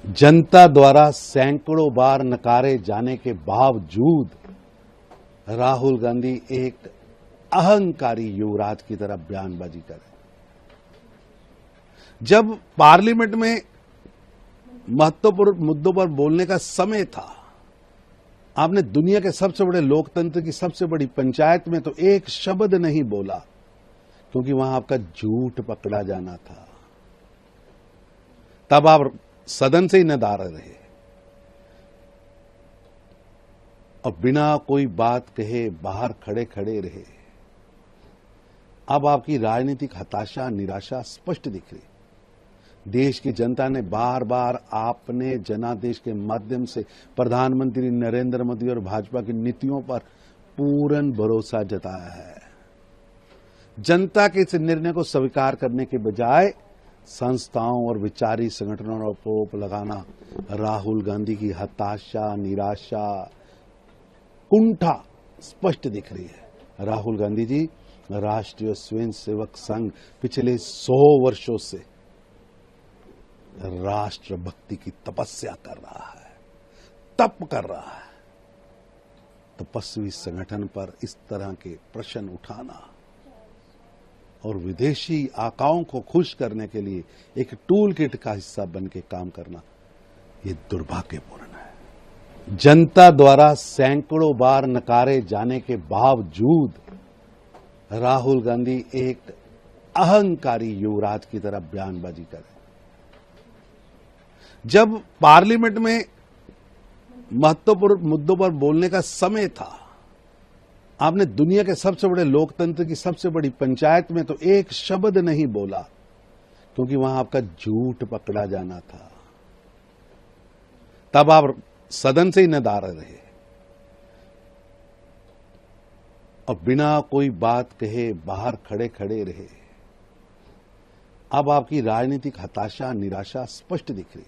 जनता द्वारा सैकड़ों बार नकारे जाने के बावजूद राहुल गांधी एक अहंकारी युवराज की तरह बयानबाजी करे। जब पार्लियामेंट में महत्वपूर्ण मुद्दों पर बोलने का समय था, आपने दुनिया के सबसे बड़े लोकतंत्र की सबसे बड़ी पंचायत में तो एक शब्द नहीं बोला, क्योंकि वहां आपका झूठ पकड़ा जाना था। तब आप सदन से ही नदार रहे और बिना कोई बात कहे बाहर खड़े खड़े रहे। अब आपकी राजनीतिक हताशा, निराशा स्पष्ट दिख रही। देश की जनता ने बार बार आपने जनादेश के माध्यम से प्रधानमंत्री नरेंद्र मोदी और भाजपा की नीतियों पर पूर्ण भरोसा जताया है। जनता के इस निर्णय को स्वीकार करने के बजाय संस्थाओं और विचारी संगठनों पर आरोप लगाना राहुल गांधी की हताशा, निराशा, कुंठा स्पष्ट दिख रही है। राहुल गांधी जी राष्ट्रीय स्वयंसेवक संघ पिछले 100 वर्षों से राष्ट्रभक्ति की तपस्या कर रहा है, तप कर रहा है। तपस्वी संगठन पर इस तरह के प्रश्न उठाना और विदेशी आकाओं को खुश करने के लिए एक टूल किट का हिस्सा बन के काम करना, ये दुर्भाग्यपूर्ण है। जनता द्वारा सैकड़ों बार नकारे जाने के बावजूद राहुल गांधी एक अहंकारी युवराज की तरह बयानबाजी करे। जब पार्लियामेंट में महत्वपूर्ण मुद्दों पर बोलने का समय था, आपने दुनिया के सबसे बड़े लोकतंत्र की सबसे बड़ी पंचायत में तो एक शब्द नहीं बोला, क्योंकि वहां आपका झूठ पकड़ा जाना था। तब आप सदन से ही नदार रहे और बिना कोई बात कहे बाहर खड़े खड़े रहे। अब आपकी राजनीतिक हताशा, निराशा स्पष्ट दिख रही।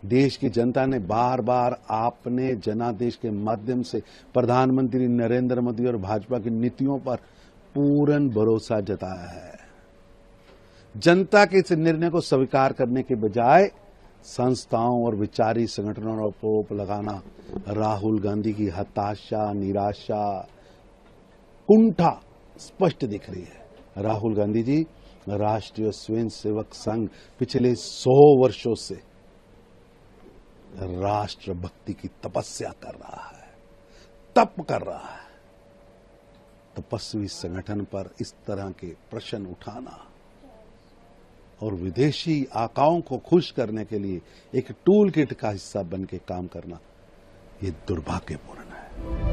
देश की जनता ने बार बार आपने जनादेश के माध्यम से प्रधानमंत्री नरेंद्र मोदी और भाजपा की नीतियों पर पूर्ण भरोसा जताया है। जनता के इस निर्णय को स्वीकार करने के बजाय संस्थाओं और विचारी संगठनों पर आरोप लगाना राहुल गांधी की हताशा, निराशा, कुंठा स्पष्ट दिख रही है। राहुल गांधी जी राष्ट्रीय स्वयंसेवक संघ पिछले 100 वर्षों से राष्ट्रभक्ति की तपस्या कर रहा है, तप कर रहा है। तपस्वी संगठन पर इस तरह के प्रश्न उठाना और विदेशी आकाओं को खुश करने के लिए एक टूल किट का हिस्सा बन के काम करना, ये दुर्भाग्यपूर्ण है।